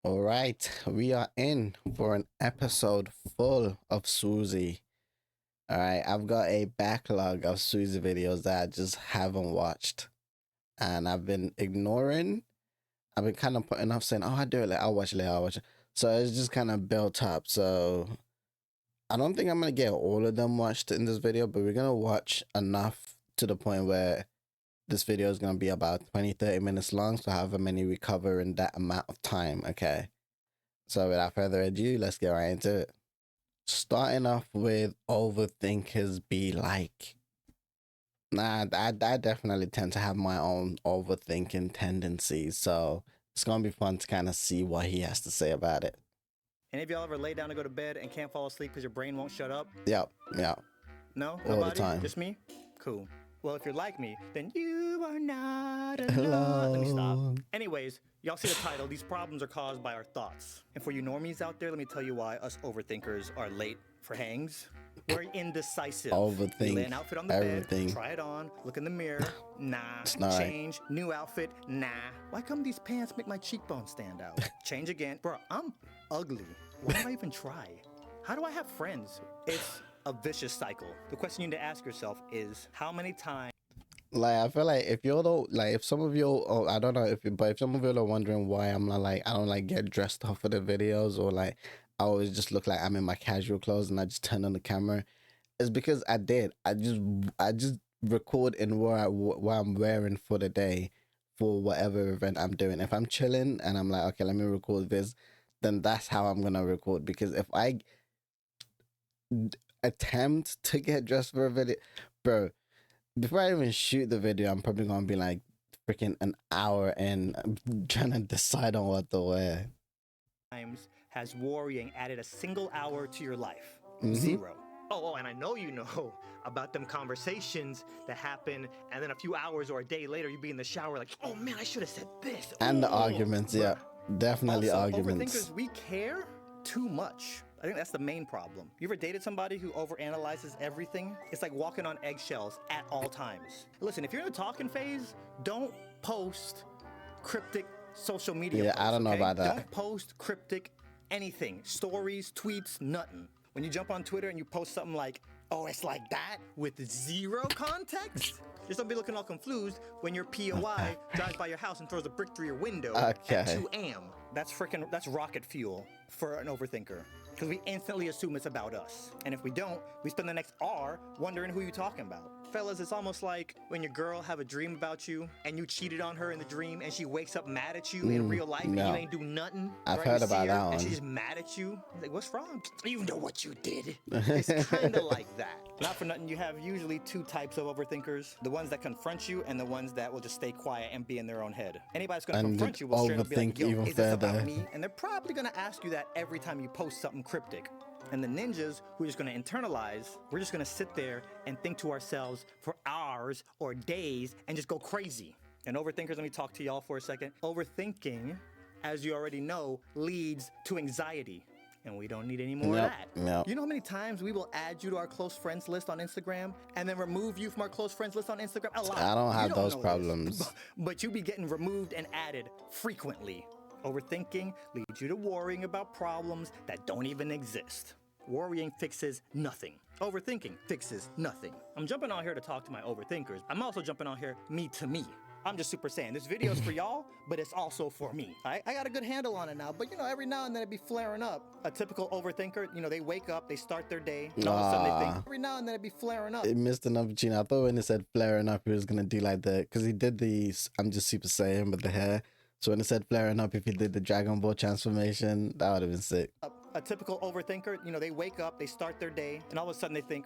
All right, we are in for an episode full of sWooZie. All right, I've got a backlog of sWooZie videos that I just haven't watched, and I've been ignoring. I've been kind of putting off saying, "Oh, I'll do it. I'll watch it later. I'll watch it." So it's just kind of built up. So I don't think I'm gonna get all of them watched in this video, but we're gonna watch enough to the point where this video is gonna be about 20, 30 minutes long. So however many we cover in that amount of time. Okay. So without further ado, let's get right into it. Starting off with Overthinkers be like. Nah, I definitely tend to have my own overthinking tendencies. So it's gonna be fun to kind of see what he has to say about it. Any of y'all ever lay down to go to bed and can't fall asleep because your brain won't shut up? Yep, yep, No? all the Nobody? time. Just me? Cool. Well, if you're like me, then you are not Hello. alone. Let me stop. Anyways, y'all see the title. These problems are caused by our thoughts. And for you normies out there, let me tell you why us overthinkers are late for hangs. We're indecisive. Overthink We lay an outfit on the everything. bed, try it on, look in the mirror, nah. It's not right. Change, new outfit, nah. Why come these pants make my cheekbones stand out? Change again. Bro, I'm ugly. Why do I even try? How do I have friends? It's a vicious cycle. The question you need to ask yourself is, how many times? Like I feel like if you're the like if some of you, oh, I don't know if you, but if some of you are wondering why I'm not like I don't like get dressed up for the videos, or like I always just look like I'm in my casual clothes and I just turn on the camera, it's because I just record in what I'm wearing for the day for whatever event I'm doing. If I'm chilling and I'm like, okay, let me record this, then that's how I'm gonna record. Because if I attempt to get dressed for a video, bro, before I even shoot the video, I'm probably gonna be like freaking an hour in trying to decide on what to wear. Has worrying added a single hour to your life? Mhm. Zero. Oh, and I know you know about them conversations that happen, and then a few hours or a day later, you be in the shower like, oh man, I should have said this. And the Ooh. arguments, yeah, definitely Also, arguments. overthinkers, we care too much. I think that's the main problem. You ever dated somebody who overanalyzes everything? It's like walking on eggshells at all times. Listen, if you're in the talking phase, don't post cryptic social media Yeah, posts, I don't know okay? about that. Don't post cryptic anything. Stories, tweets, nothing. When you jump on Twitter and you post something like, oh, it's like that, with zero context, just don't be looking all confused when your POI drives by your house and throws a brick through your window at 2 a.m. That's rocket fuel for an overthinker. Because we instantly assume it's about us. And if we don't, we spend the next hour wondering who you're talking about. Fellas, it's almost like when your girl have a dream about you and you cheated on her in the dream and she wakes up mad at you in real life and you ain't do nothing. I've right? heard You see about her that one. and she's just mad at you. Like, what's wrong? You know what you did. It's kind of like that. Not for nothing, you have usually two types of overthinkers. The ones that confront you and the ones that will just stay quiet and be in their own head. Anybody that's going to confront you will straight up be like, overthink yo, even is this about further. me? And they're probably going to ask you that every time you post something cryptic. And the ninjas who are just going to internalize, we're just going to sit there and think to ourselves for hours or days and just go crazy. And overthinkers, let me talk to y'all for a second. Overthinking, as you already know, leads to anxiety. And we don't need any more of that. Yep. You know how many times we will add you to our close friends list on Instagram and then remove you from our close friends list on Instagram? A lot. I don't have those know this, problems. but you be getting removed and added frequently. Overthinking leads you to worrying about problems that don't even exist. Worrying fixes nothing. Overthinking fixes nothing. I'm jumping on here to talk to my overthinkers. I'm also jumping on here me to me. I'm just super saying this video is for y'all, but it's also for me. I got a good handle on it now, but you know, every now and then it be flaring up. A typical overthinker, you know, they wake up, they start their day, and all of a sudden they think, every now and then it be flaring up. It missed an opportunity. I thought when it said flaring up, he was gonna do like the, because he did these. I'm just super Saiyan with the hair. So when it said flaring up, if he did the Dragon Ball transformation, that would have been sick. A typical overthinker, you know, they wake up, they start their day, and all of a sudden they think,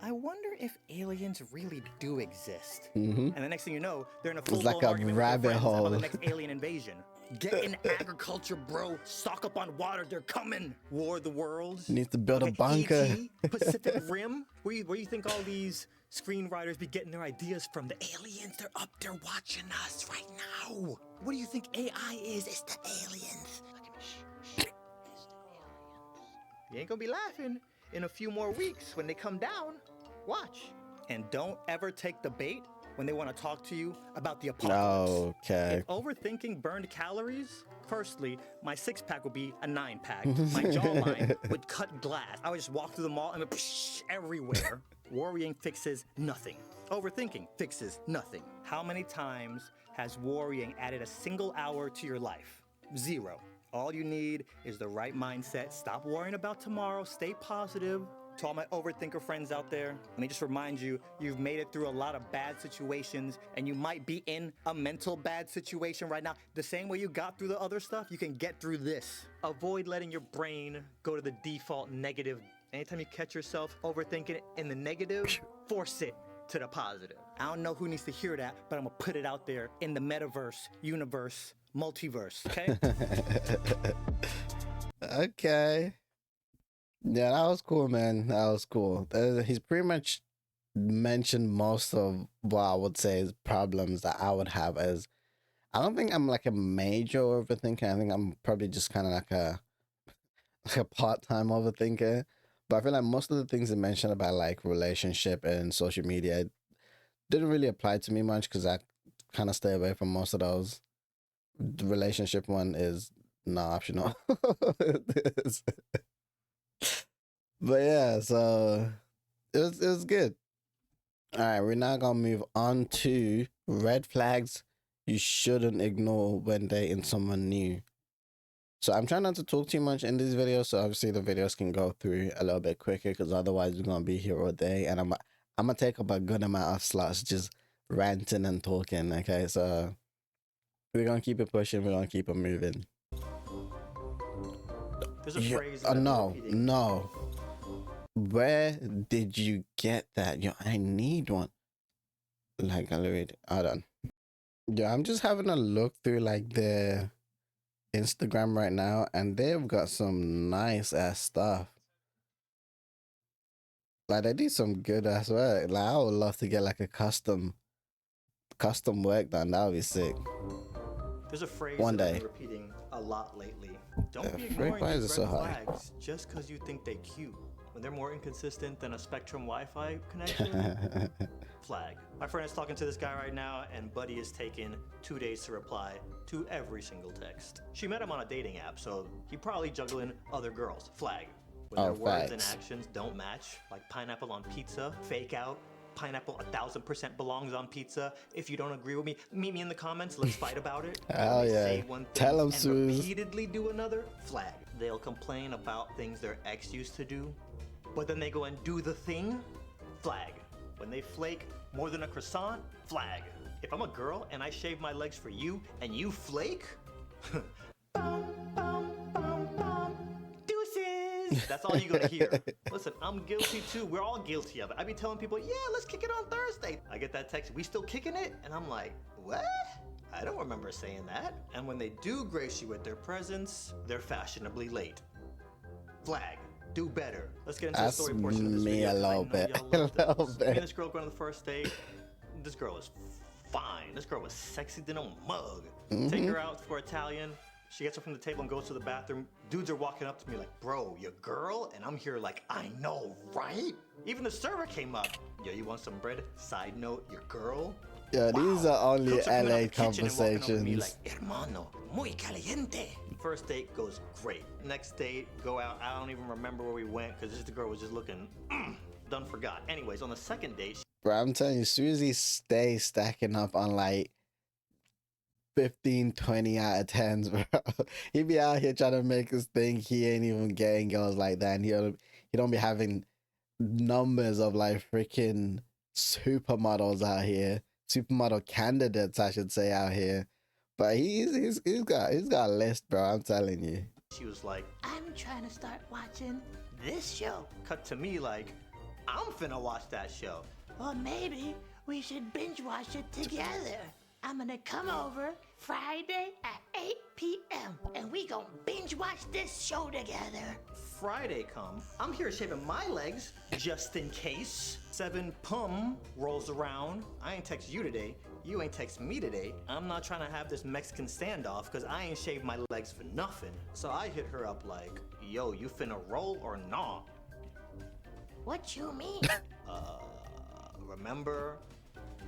I wonder if aliens really do exist. And the next thing you know, they're in a full-blown like a argument with their rabbit friends hole. about the next alien invasion. Get in agriculture, bro. Stock up on water. They're coming. War of the Worlds. Needs to build a bunker. E.T., Pacific Rim. Where you think all these screenwriters be getting their ideas from? The aliens, they're up there watching us right now. What do you think AI is? It's the aliens. Look at me. Shh. It's the aliens. You ain't gonna be laughing in a few more weeks when they come down. Watch. And don't ever take the bait when they want to talk to you about the apocalypse. Okay. If overthinking burned calories, firstly, my six-pack would be a nine-pack. My jawline would cut glass. I would just walk through the mall and everywhere. Worrying fixes nothing. Overthinking fixes nothing. How many times has worrying added a single hour to your life? 0. All you need is the right mindset. Stop worrying about tomorrow. Stay positive. To all my overthinker friends out there, let me just remind you, you've made it through a lot of bad situations, and you might be in a mental bad situation right now. The same way you got through the other stuff, you can get through this. Avoid letting your brain go to the default negative. Anytime you catch yourself overthinking it in the negative, force it to the positive. I don't know who needs to hear that, but I'm gonna put it out there in the metaverse, universe, multiverse, okay? Okay. Yeah, that was cool, man. That was cool. He's pretty much mentioned most of what I would say is problems that I would have. As I don't think I'm like a major overthinker. I think I'm probably just kind of like a part-time overthinker. But I feel like most of the things he mentioned about like relationship and social media didn't really apply to me much because I kind of stay away from most of those. The relationship one is not optional. But yeah, so it was good. All right, we're now gonna move on to red flags you shouldn't ignore when dating someone new. So I'm trying not to talk too much in this video, so obviously the videos can go through a little bit quicker because otherwise we're gonna be here all day, and I'm gonna take up a good amount of slots just ranting and talking. Okay, so we're gonna keep it pushing, we're gonna keep it moving. There's a phrase Oh no, no. Where did you get that? Yo, I need one. Like, I'll read it. Hold on. Yeah, I'm just having a look through like the Instagram right now, and they've got some nice ass stuff. Like, they do some good ass work. Like, I would love to get like a custom work done. That would be sick. There's a phrase One that day. I've been repeating a lot lately. Don't be Frick, ignoring why is these it so red high? flags just because you think they cute. When they're more inconsistent than a Spectrum Wi-Fi connection, flag. My friend is talking to this guy right now, and Buddy is taking 2 days to reply to every single text. She met him on a dating app, so he probably juggling other girls. Flag. When their words and actions don't match, like pineapple on pizza, fake out. Pineapple 1000% belongs on pizza. If you don't agree with me, meet me in the comments. Let's fight about it. Hell yeah. Say one thing Tell them, and sWooZie. repeatedly do another. Flag. They'll complain about things their ex used to do, but then they go and do the thing. Flag. When they flake more than a croissant. Flag. If I'm a girl and I shave my legs for you and you flake, deuces. That's all you're gonna hear. Listen, I'm guilty too. We're all guilty of it. I be telling people, yeah, let's kick it on Thursday. I get that text, we still kicking it? And I'm like, what? I don't remember saying that. And when they do grace you with their presence, they're fashionably late. Flag. Do better. Let's get into the story portion of this video. A little bit. Me and this girl going on the first date. This girl is fine. This girl was sexy than a mug. Take her out for Italian. She gets up from the table and goes to the bathroom. Dudes are walking up to me like, bro, your girl? And I'm here like, I know, right? Even the server came up. Yo, you want some bread? Side note, your girl? Yeah, wow. These are only Cooks are LA conversations. Me like, hermano, muy caliente. First date goes great. Next date, go out. I don't even remember where we went because the girl was just looking, done forgot. Anyways, on the second date. Bro, I'm telling you, sWooZie stays stacking up on like 15, 20 out of 10s, bro. He be out here trying to make us think he ain't even getting girls like that. And he don't be having numbers of like freaking supermodels out here. Supermodel candidates, I should say, out here. But he's got a list, bro. I'm telling you. She was like, I'm trying to start watching this show. Cut to me like, I'm finna watch that show. Well, maybe we should binge watch it together. I'm gonna come over Friday at 8 p.m. and we gonna binge watch this show together. Friday come, I'm here shaving my legs just in case. 7 pum rolls around. I ain't text you today. You ain't text me today. I'm not trying to have this Mexican standoff because I ain't shaved my legs for nothing. So I hit her up like, yo, you finna roll or not? What you mean? Remember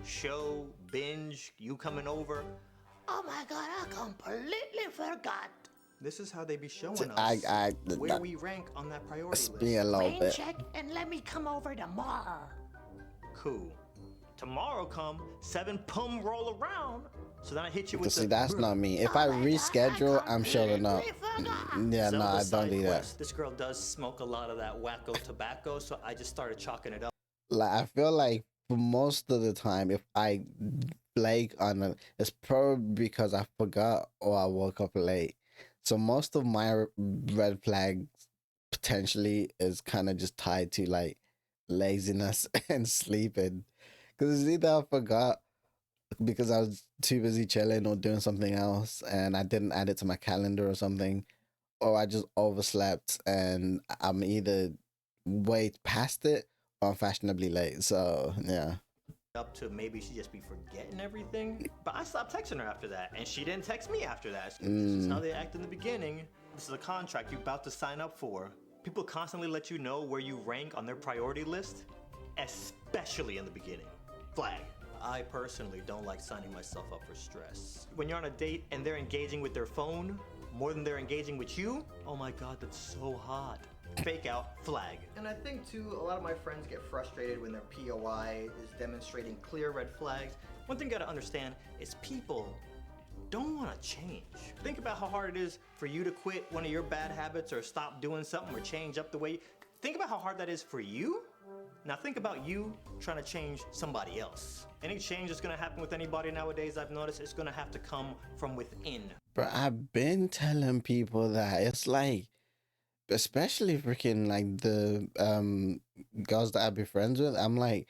show, binge, you coming over. Oh my God, I completely forgot. This is how they be showing us where we rank on that priority list. Be a little Rain bit. check and let me come over tomorrow. Cool. Tomorrow come, 7 pum roll around. So then I hit you with See, that's not me. If I reschedule, I'm showing up. Yeah, no, I don't do that. This girl does smoke a lot of that wacko tobacco, so I just started chalking it up. Like, I feel like for most of the time, if I flake on it, it's probably because I forgot or I woke up late. So most of my red flags potentially is kind of just tied to like laziness and sleeping. Because it's either I forgot because I was too busy chilling or doing something else and I didn't add it to my calendar or something, or I just overslept and I'm either way past it or I'm fashionably late. So yeah. Up to maybe she just be forgetting everything. But I stopped texting her after that, and she didn't text me after that. This is how they act in the beginning. This is a contract you're about to sign up for. People constantly let you know where you rank on their priority list, especially in the beginning. Flag. I personally don't like signing myself up for stress. When you're on a date and they're engaging with their phone more than they're engaging with you, oh my God, that's so hot. Fake out, flag. And I think too, a lot of my friends get frustrated when their POI is demonstrating clear red flags. One thing you gotta understand is people don't wanna change. Think about how hard it is for you to quit one of your bad habits or stop doing something or change up the way. Think about how hard that is for you. Now think about you trying to change somebody else. Any change that's gonna happen with anybody nowadays, I've noticed, it's gonna have to come from within. But I've been telling people that it's like, especially freaking like the girls that I be friends with, I'm like,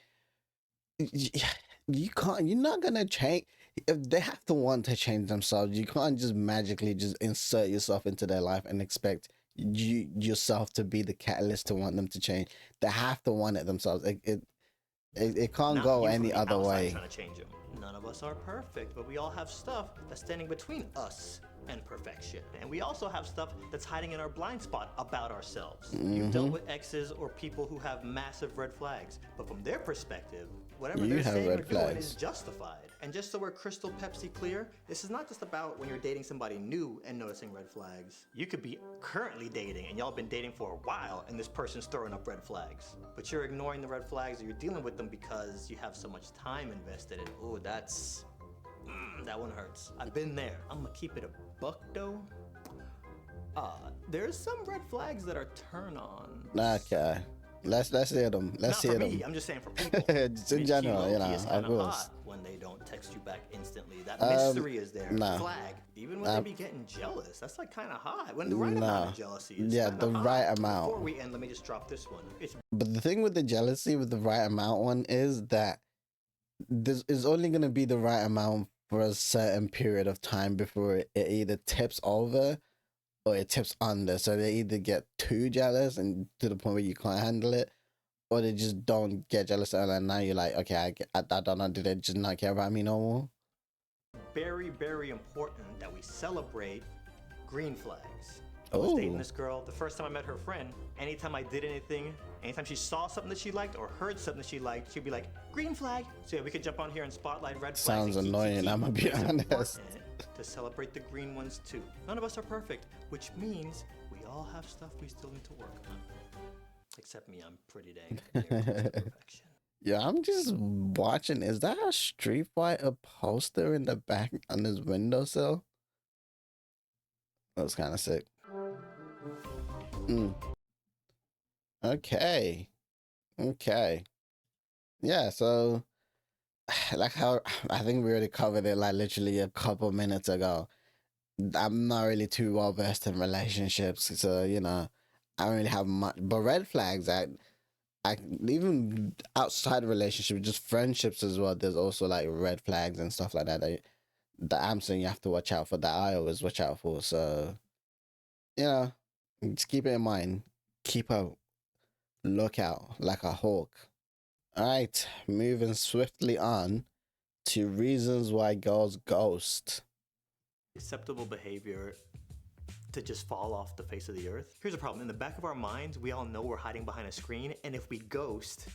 you can't, you're not gonna change. If they have to want to change themselves, you can't just magically just insert yourself into their life and expect you yourself to be the catalyst to want them to change. They have to want it themselves. It can't go any other way. Trying to change them. None of us are perfect, but we all have stuff that's standing between us and perfection. And we also have stuff that's hiding in our blind spot about ourselves. You've dealt with exes or people who have massive red flags, but from their perspective, whatever they're saying or doing is justified. And just so we're crystal Pepsi clear, this is not just about when you're dating somebody new and noticing red flags. You could be currently dating and y'all been dating for a while and this person's throwing up red flags. But you're ignoring the red flags or you're dealing with them because you have so much time invested in. Oh, that's... that one hurts. I've been there. I'm gonna keep it a buck though. There's some red flags that are turn on. Okay. Let's hear them. Let's hear them. I'm just saying for people. Just in general, you know, of course. When they don't text you back instantly, that mystery is there. Nah. Flag. Even when they be getting jealous, that's like kind of hot. When the right amount of jealousy is the hot. right amount. Before we end, let me just drop this one. But the thing with the jealousy with the right amount one is that this is only gonna be the right amount for a certain period of time before it either tips over or it tips under. So they either get too jealous and to the point where you can't handle it, or they just don't get jealous and now you're like, okay, I don't know, do they just not care about me no more? Very, very important that we celebrate green flags. I was dating this girl. The first time I met her friend, anytime I did anything, anytime she saw something that she liked or heard something that she liked, she'd be like, green flag. So yeah, we could jump on here and spotlight red flags. Sounds annoying, I'm gonna be honest. To celebrate the green ones too. None of us are perfect, which means we all have stuff we still need to work on. Except me, I'm pretty dang near close to perfection. Yeah, I'm just watching. Is that a Street Fighter poster in the back on his windowsill? That was kind of sick. Okay. Yeah, so like how I think we already covered it like literally a couple minutes ago. I'm not really too well versed in relationships, so you know, I don't really have much. But red flags, I even outside of relationships, just friendships as well. There's also like red flags and stuff like that that I'm saying you have to watch out for. That I always watch out for. So, you know, just keep it in mind. Keep a lookout like a hawk. All right, moving swiftly on to reasons why girls ghost. Acceptable behavior to just fall off the face of the earth. Here's the problem. In the back of our minds, we all know we're hiding behind a screen, and if we ghost,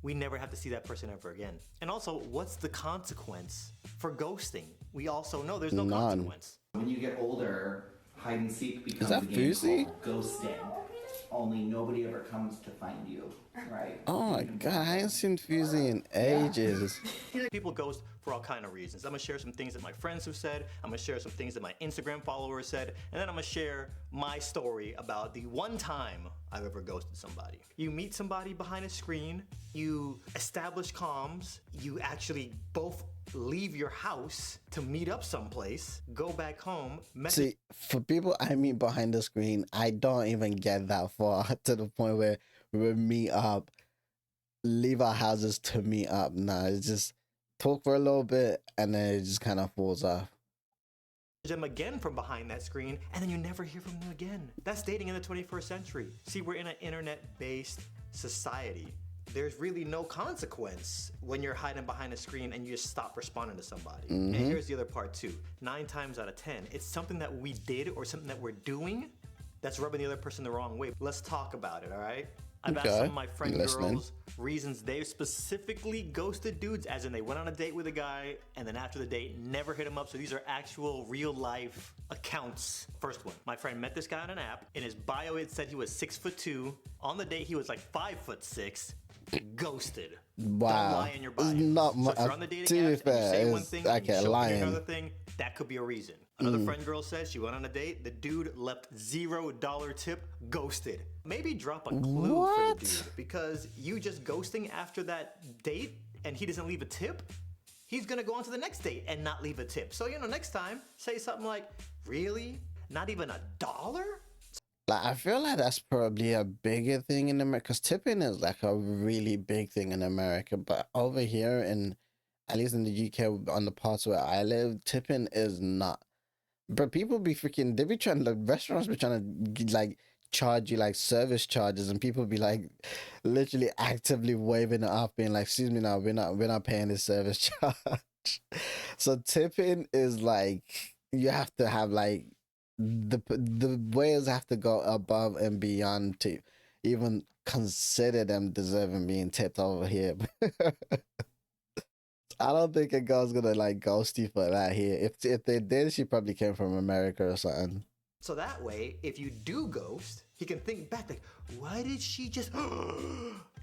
we never have to see that person ever again. And also, what's the consequence for ghosting? We also know there's no consequence. When you get older, hide and seek becomes that a game sWooZie? called ghosting. Only nobody ever comes to find you, right? Oh my god, I ain't seen sWooZie in ages. People ghost for all kind of reasons. I'm gonna share some things that my friends have said. I'm gonna share some things that my Instagram followers said, and then I'm gonna share my story about the one time I've ever ghosted somebody. You meet somebody behind a screen, you establish comms, you actually both leave your house to meet up someplace, go back home, See, for people I meet behind the screen, I don't even get that far to the point where we meet up, leave our houses to meet up. Nah, it's just talk for a little bit and then it just kind of falls off. them again from behind that screen, and then you never hear from them again. That's dating in the 21st century. See, we're in an internet-based society. There's really no consequence when you're hiding behind a screen and you just stop responding to somebody. And here's the other part too. 9 times out of 10, it's something that we did or something that we're doing that's rubbing the other person the wrong way. Let's talk about it, all right? I've asked some of my friend girls reasons they've specifically ghosted dudes, as in they went on a date with a guy and then after the date never hit him up. So these are actual real life accounts. First one, my friend met this guy on an app. In his bio it said he was 6'2". On the date he was like 5'6". Ghosted. Wow. Don't lie in your bio. Not so if you're on the dating apps and you say one thing and you show me another thing, that could be a reason. Another friend girl says she went on a date, the dude left $0 tip, ghosted. Maybe drop a clue for the dude, because you just ghosting after that date and he doesn't leave a tip, he's gonna go on to the next date and not leave a tip. So, next time, say something like, really? Not even $1? Like, I feel like that's probably a bigger thing in America, because tipping is like a really big thing in America. But over here, at least in the UK, on the parts where I live, tipping is not. But people be freaking, they be trying, the restaurants be trying to like charge you like service charges, and people be like literally actively waving it off, being like, excuse me, now we're not paying this service charge. So tipping is like, you have to have like, the ways have to go above and beyond to even consider them deserving being tipped over here. I don't think a girl's gonna like ghost you for that here. If they did, she probably came from America or something. So that way, if you do ghost, he can think back like, why did she just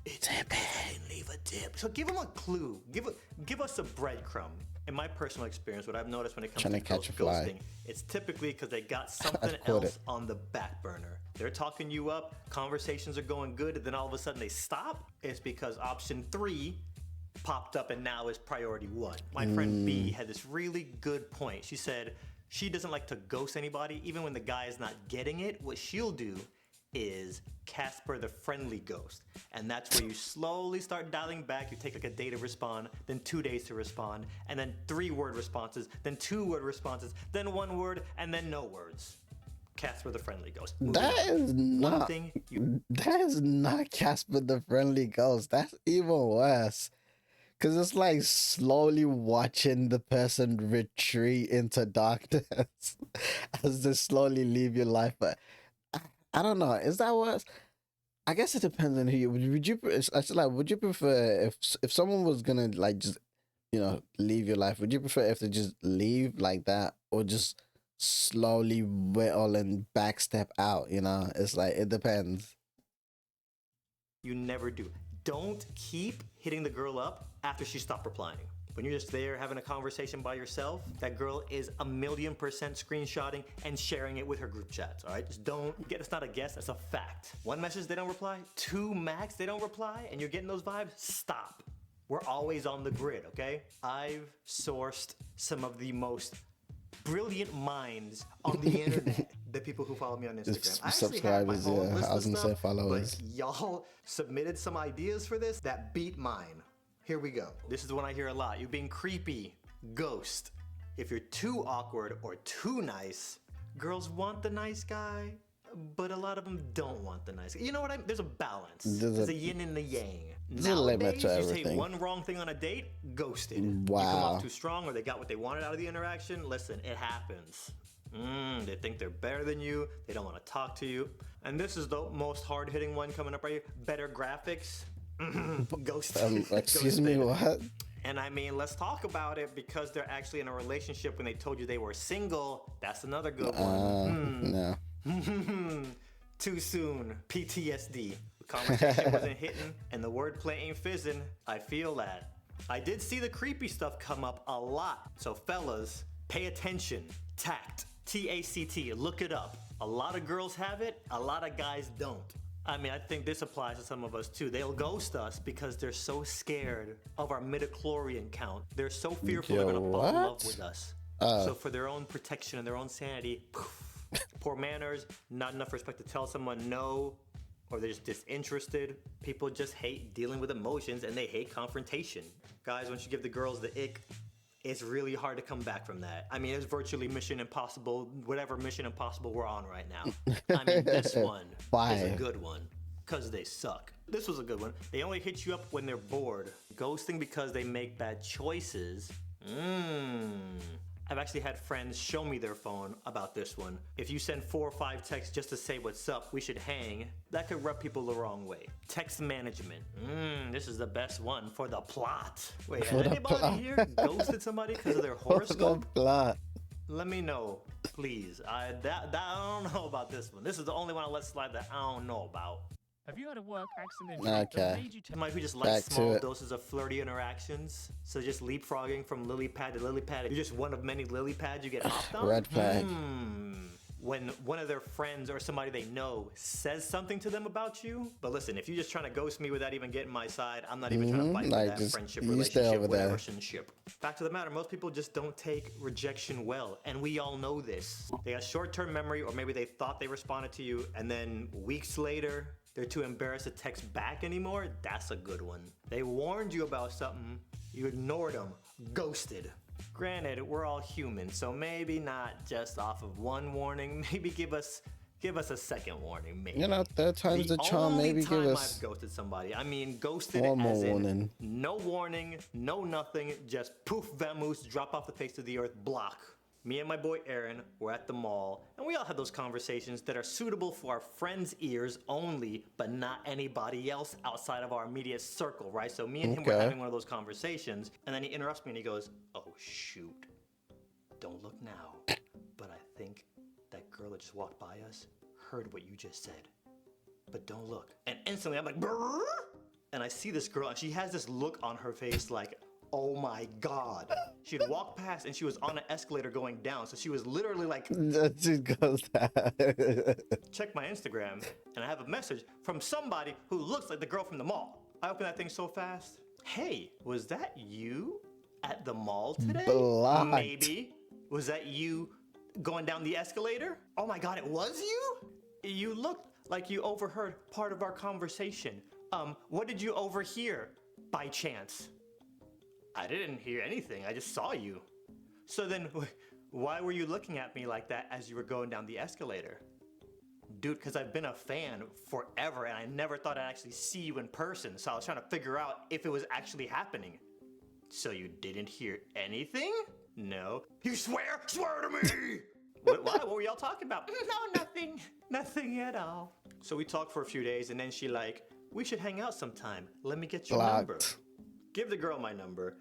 it's because I didn't leave a tip. So give him a clue. Give us a breadcrumb. In my personal experience, what I've noticed when it comes to ghosting, it's typically because they got something else on the back burner. They're talking you up, conversations are going good, and then all of a sudden they stop. It's because option 3 popped up and now is priority 1. My friend B had this really good point. She said she doesn't like to ghost anybody, even when the guy is not getting it. What she'll do is Casper the Friendly Ghost. And that's where you slowly start dialing back. You take like a day to respond, then 2 days to respond, and then 3-word responses, then 2-word responses, then 1 word, and then no words. Casper the Friendly Ghost. That is not Casper the Friendly Ghost. That's even worse. Because it's like slowly watching the person retreat into darkness as they slowly leave your life. But I don't know. Is that worse? I guess it depends on who you would you. Would you prefer if someone was gonna like just leave your life? Would you prefer if they just leave like that, or just slowly whittle and backstep out? It's like it depends. You never do. Don't keep hitting the girl up after she stopped replying. When you're just there having a conversation by yourself, that girl is 1,000,000% screenshotting and sharing it with her group chats, all right? Just don't get, it's not a guess, it's a fact. 1 message, they don't reply. 2 max, they don't reply, and you're getting those vibes, stop. We're always on the grid, okay? I've sourced some of the most brilliant minds on the internet. The people who follow me on Instagram. I actually have my own list of stuff, but y'all submitted some ideas for this that beat mine. Here we go. This is the one I hear a lot. You're being creepy. Ghost. If you're too awkward or too nice, girls want the nice guy, but a lot of them don't want the nice guy. You know what I mean? There's a balance. There's a yin and a yang. Nowadays, you say one wrong thing on a date, ghosted. Wow. You come off too strong, or they got what they wanted out of the interaction. Listen, it happens. They think they're better than you. They don't want to talk to you. And this is the most hard-hitting one coming up right here. Better graphics. Ghosted. Excuse me, what? And I mean, let's talk about it because they're actually in a relationship when they told you they were single. That's another good one. No. Too soon. PTSD. The conversation wasn't hitting and the wordplay ain't fizzing. I feel that. I did see the creepy stuff come up a lot. So fellas, pay attention. Tact. T-A-C-T. Look it up. A lot of girls have it. A lot of guys don't. I mean, I think this applies to some of us too. They'll ghost us because they're so scared of our midichlorian count. They're so fearful they're gonna fall in love with us. So for their own protection and their own sanity, poor manners, not enough respect to tell someone no, or they're just disinterested. People just hate dealing with emotions and they hate confrontation. Guys, once you give the girls the ick, it's really hard to come back from that. I mean, it's virtually Mission Impossible, whatever Mission Impossible we're on right now. I mean, this one is a good one, because they suck. This was a good one. They only hit you up when they're bored. Ghosting because they make bad choices. I've actually had friends show me their phone about this one. If you send 4 or 5 texts just to say what's up, we should hang, that could rub people the wrong way. Text management. This is the best one for the plot. Wait, has anybody here ghosted somebody because of their horoscope? Plot. Let me know, please. I don't know about this one. This is the only one I let slide that I don't know about. Have you had a work accident Okay. that made you Somebody who just likes small doses of flirty interactions. So just leapfrogging from lily pad to lily pad. You're just one of many lily pads you get hopped on. Red flag. When one of their friends or somebody they know says something to them about you. But listen, if you're just trying to ghost me without even getting my side, I'm not even trying to fight for Like, that friendship, you stay relationship, over there. whatever ship. Back to the matter, most people just don't take rejection well, and we all know this. They got short-term memory, or maybe they thought they responded to you, and then weeks later, they're too embarrassed to text back anymore. That's a good one. They warned you about something, you ignored them, ghosted. Granted, we're all human, so maybe not just off of one warning. Maybe give us a second warning, maybe. You know, third time's the charm. Maybe give us. I've ghosted somebody. I mean, ghosted one more as in warning. no warning, no nothing, just poof, vamoose, drop off the face of the earth, block. Me and my boy Aaron were at the mall, and we all had those conversations that are suitable for our friends' ears only, but not anybody else outside of our immediate circle, right? So me and him were having one of those conversations, and then he interrupts me and he goes, "Oh shoot, don't look now, but I think that girl that just walked by us heard what you just said, but don't look." And instantly I'm like, "Brrr!" And I see this girl, and she has this look on her face like, oh my God. She had walked past and she was on an escalator going down. So she was literally like, She goes that. check my Instagram and I have a message from somebody who looks like the girl from the mall. I opened that thing so fast. Hey, was that you at the mall today? Blocked. Maybe. Was that you going down the escalator? Oh my God, it was you? You looked like you overheard part of our conversation. What did you overhear by chance? I didn't hear anything. I just saw you. So then, why were you looking at me like that as you were going down the escalator? Dude, because I've been a fan forever and I never thought I'd actually see you in person. So I was trying to figure out if it was actually happening. So you didn't hear anything? No. You swear? Swear to me! Why? What were y'all talking about? No, nothing. Nothing at all. So we talked for a few days and then she like, we should hang out sometime. Let me get your number. Give the girl my number.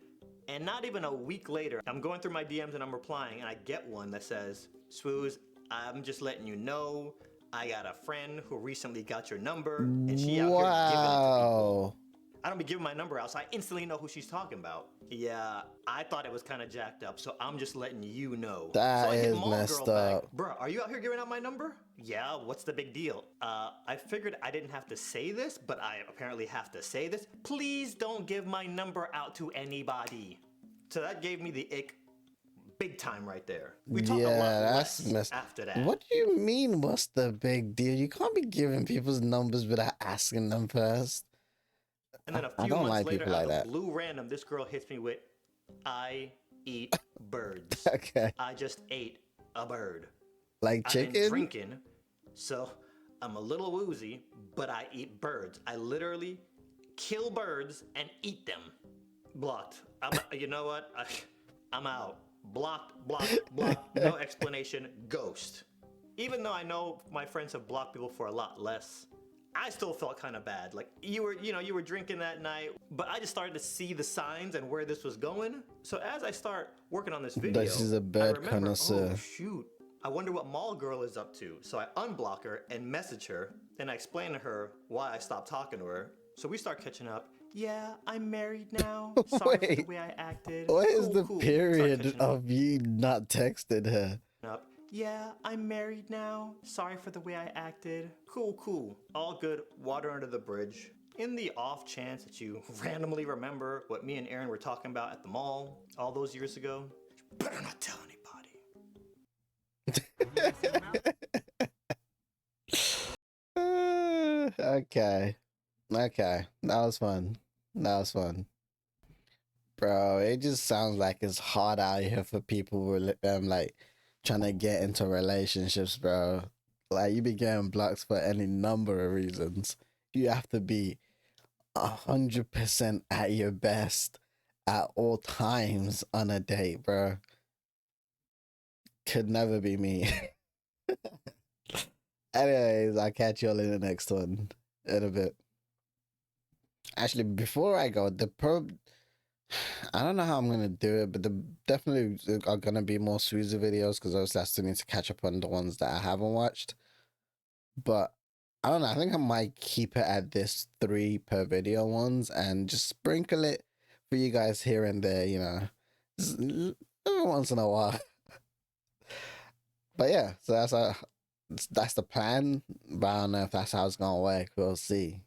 And not even a week later, I'm going through my DMs and I'm replying, and I get one that says, "sWooZ, I'm just letting you know, I got a friend who recently got your number, and she out here giving it to people." I don't be giving my number out, so I instantly know who she's talking about. Yeah, I thought it was kind of jacked up, so I'm just letting you know. That so I hit is mall messed girl up. back. Bruh, are you out here giving out my number? Yeah, what's the big deal? I figured I didn't have to say this, but I apparently have to say this. Please don't give my number out to anybody. So that gave me the ick big time right there. We talked a lot less after that. What do you mean, what's the big deal? You can't be giving people's numbers without asking them first. And then a few months later, out of blue random, this girl hits me with, "I eat birds." Okay. I just ate a bird. Like chicken? I've been drinking, so I'm a little woozy, but I eat birds. I literally kill birds and eat them. Blocked. You know what? I'm out. Blocked, blocked, blocked. No explanation. Ghost. Even though I know my friends have blocked people for a lot less, I still felt kind of bad. Like you were drinking that night, but I just started to see the signs and where this was going. So as I start working on this video, This is a I bird remember, connoisseur. oh shoot, I wonder what mall girl is up to. So I unblock her and message her, and I explain to her why I stopped talking to her. So we start catching up. Yeah, I'm married now. Sorry for the way I acted. What is the Start period catching up. of you not texting her? Up. Yeah, I'm married now. Sorry for the way I acted. Cool. All good. Water under the bridge. In the off chance that you randomly remember what me and Aaron were talking about at the mall all those years ago, you better not tell anybody. Okay. That was fun. Bro, it just sounds like it's hard out here for people who like trying to get into relationships, bro. Like you be getting blocked for any number of reasons. You have to be 100% at your best at all times on a date, bro. Could never be me. Anyways, I'll catch y'all in the next one in a bit. Actually, before I go, I don't know how I'm gonna do it, but there definitely are gonna be more sWooZie videos because obviously I still need to catch up on the ones that I haven't watched. But I don't know. I think I might keep it at this 3 per video ones and just sprinkle it for you guys here and there. You know, just every once in a while. But yeah, so that's the plan. But I don't know if that's how it's gonna work. We'll see.